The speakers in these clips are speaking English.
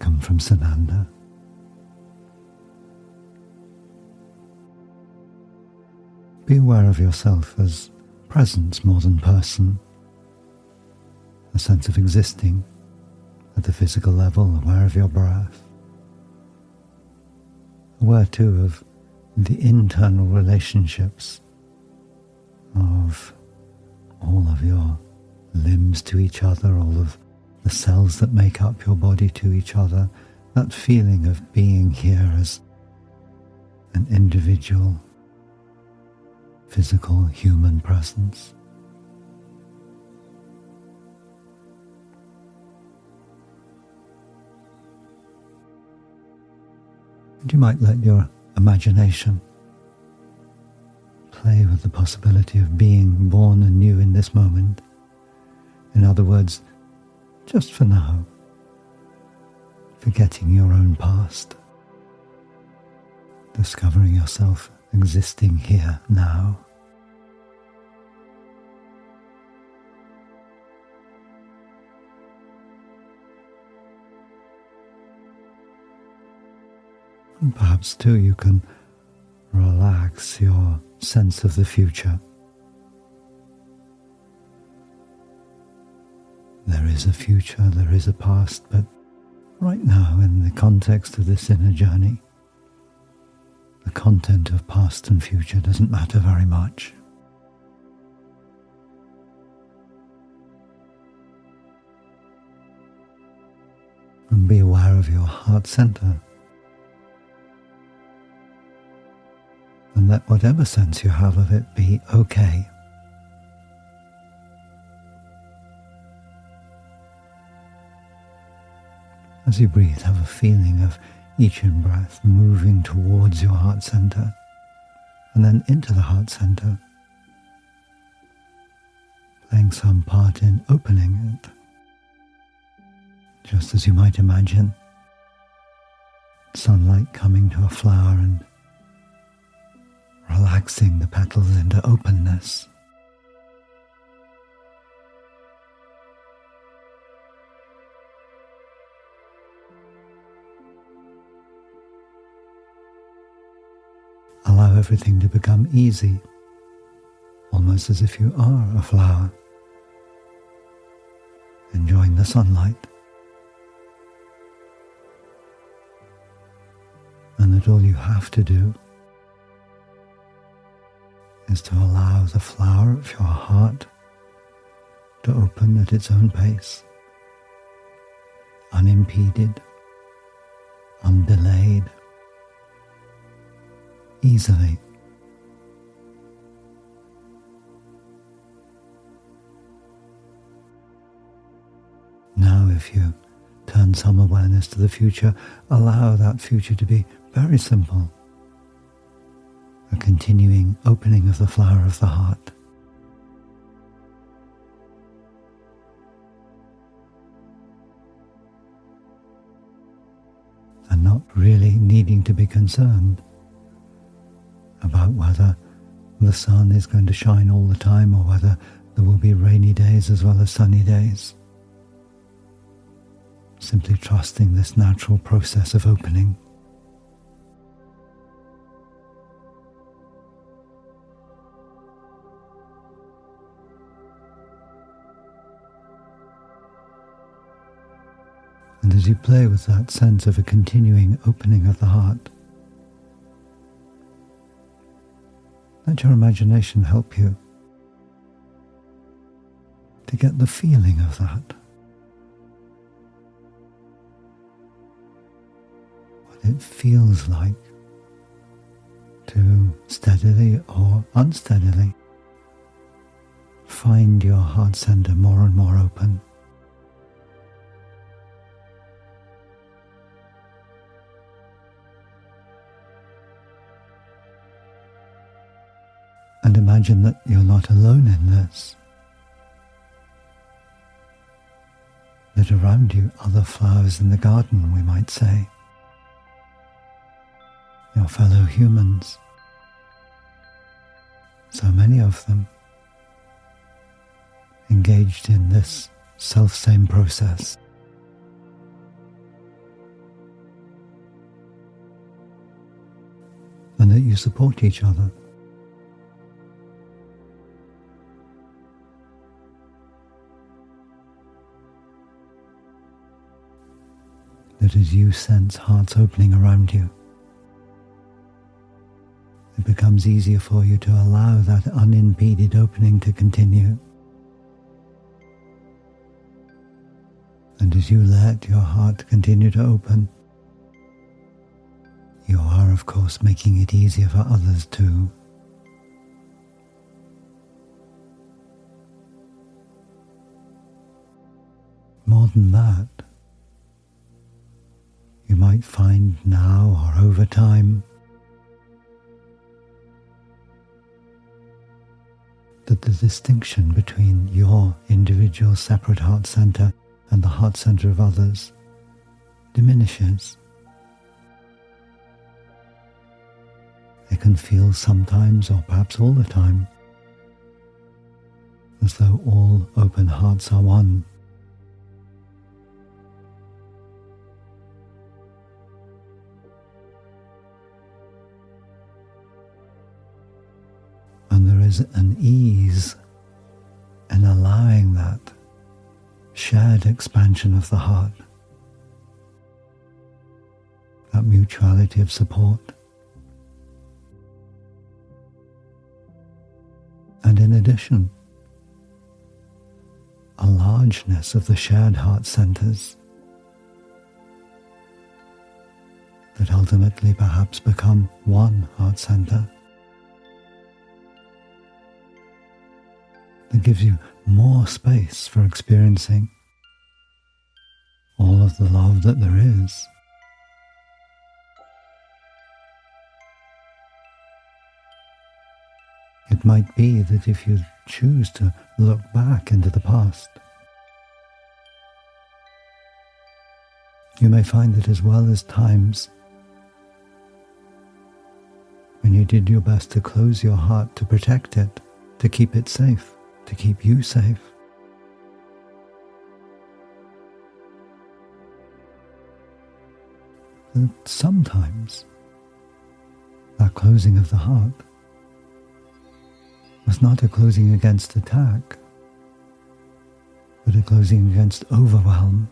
Welcome from Sananda. Be aware of yourself as presence more than person, a sense of existing at the physical level, aware of your breath, aware too of the internal relationships of all of your limbs to each other, all of the cells that make up your body to each other, that feeling of being here as an individual, physical, human presence. And you might let your imagination play with the possibility of being born anew in this moment. In other words, just for now, forgetting your own past, discovering yourself existing here now. And perhaps too you can relax your sense of the future. There is a future, there is a past, but right now, in the context of this inner journey, the content of past and future doesn't matter very much. And be aware of your heart center. And let whatever sense you have of it be okay. As you breathe, have a feeling of each in-breath moving towards your heart center and then into the heart center, playing some part in opening it. Just as you might imagine sunlight coming to a flower and relaxing the petals into openness. Allow everything to become easy, almost as if you are a flower, enjoying the sunlight. And that all you have to do is to allow the flower of your heart to open at its own pace, unimpeded, undelayed, easily. Now, if you turn some awareness to the future, allow that future to be very simple. A continuing opening of the flower of the heart. And not really needing to be concerned about whether the sun is going to shine all the time or whether there will be rainy days as well as sunny days. Simply trusting this natural process of opening. And as you play with that sense of a continuing opening of the heart, let your imagination help you to get the feeling of that. What it feels like to steadily or unsteadily find your heart center more and more open. And imagine that you're not alone in this. That around you other flowers in the garden, we might say. Your fellow humans. So many of them engaged in this self-same process. you support each other. That as you sense hearts opening around you, it becomes easier for you to allow that unimpeded opening to continue. And as you let your heart continue to open, you are, of course, making it easier for others too. More than that, you might find now or over time that the distinction between your individual separate heart center and the heart center of others diminishes. It can feel sometimes, or perhaps all the time, as though all open hearts are one. And there is an ease in allowing that shared expansion of the heart, that mutuality of support. And in addition, a largeness of the shared heart centers that ultimately perhaps become one heart center, that gives you more space for experiencing all of the love that there is. It might be that if you choose to look back into the past, you may find that as well as times when you did your best to close your heart to protect it, to keep it safe, to keep you safe, that sometimes that closing of the heart was not a closing against attack, but a closing against overwhelm.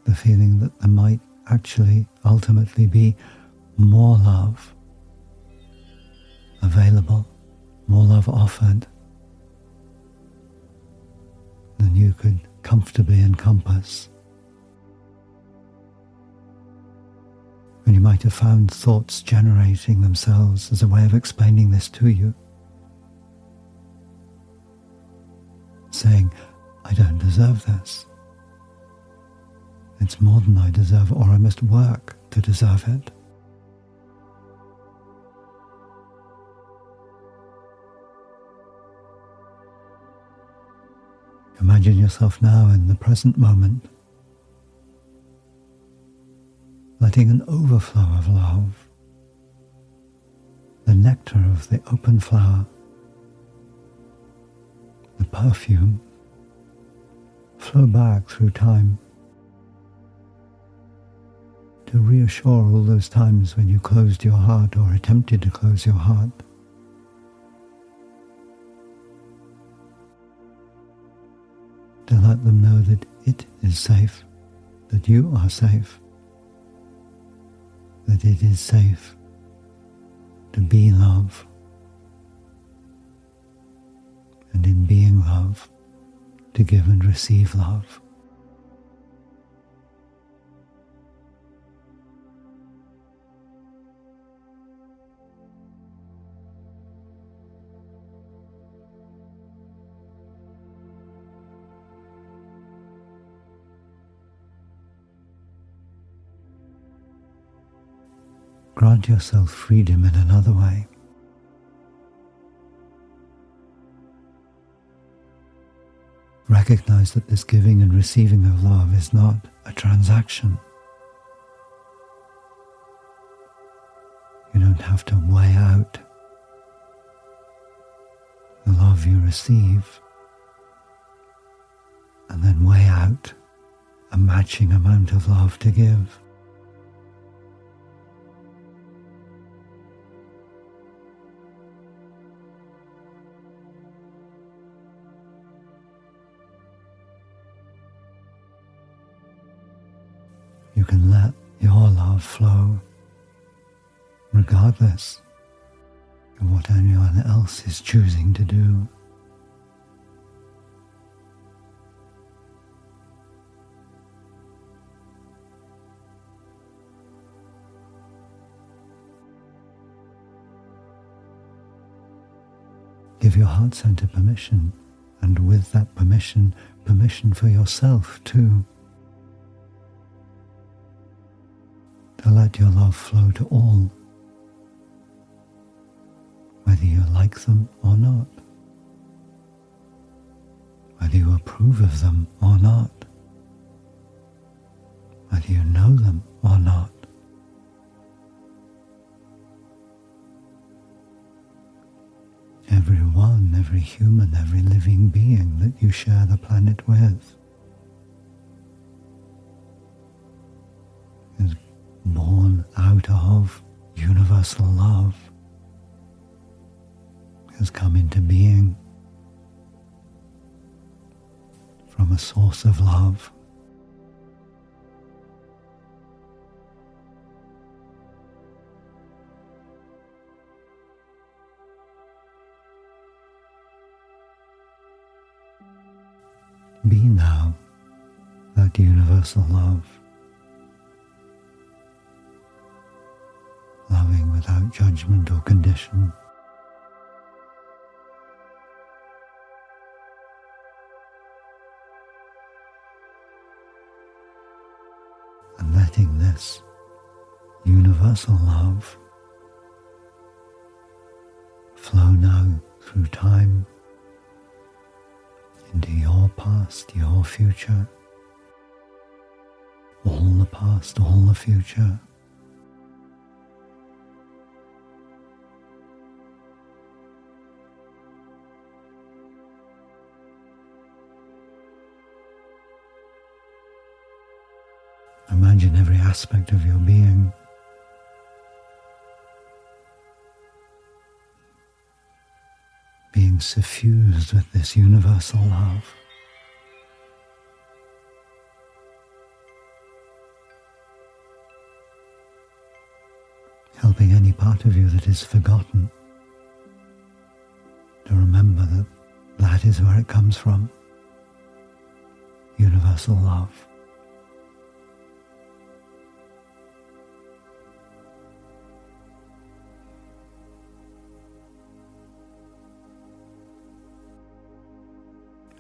The feeling that there might actually ultimately be more love available, more love offered than you could comfortably encompass. And you might have found thoughts generating themselves as a way of explaining this to you, saying, I don't deserve this. It's more than I deserve, or I must work to deserve it. Imagine yourself now in the present moment, letting an overflow of love, the nectar of the open flower, the perfume, flow back through time to reassure all those times when you closed your heart or attempted to close your heart. To let them know that it is safe, that you are safe, that it is safe to be love, and in being love, to give and receive love. Grant yourself freedom in another way. Recognize that this giving and receiving of love is not a transaction. You don't have to weigh out the love you receive and then weigh out a matching amount of love to give. can let your love flow regardless of what anyone else is choosing to do. Give your heart center permission, and with that permission for yourself too, to let your love flow to all, whether you like them or not, whether you approve of them or not, whether you know them or not. Everyone, every human, every living being that you share the planet with is born out of universal love, has come into being from a source of love. Be now that universal love, loving without judgment or condition. And letting this universal love flow now through time, into your past, your future, all the past, all the future. Imagine every aspect of your being being suffused with this universal love. Helping any part of you that is forgotten to remember that that is where it comes from. Universal love.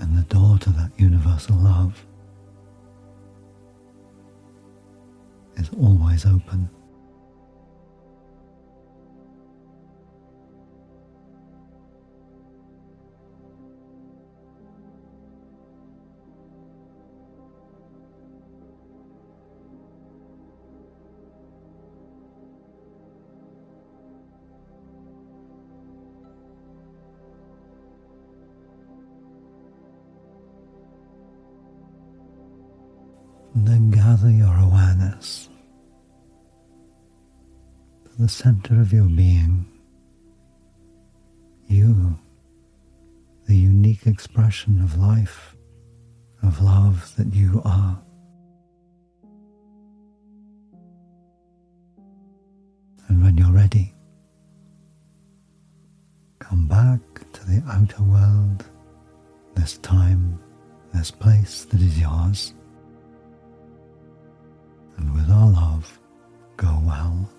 And the door to that universal love is always open. And then gather your awareness to the center of your being, you, the unique expression of life, of love that you are. And when you're ready, come back to the outer world, this time, this place that is yours. And with our love, go well.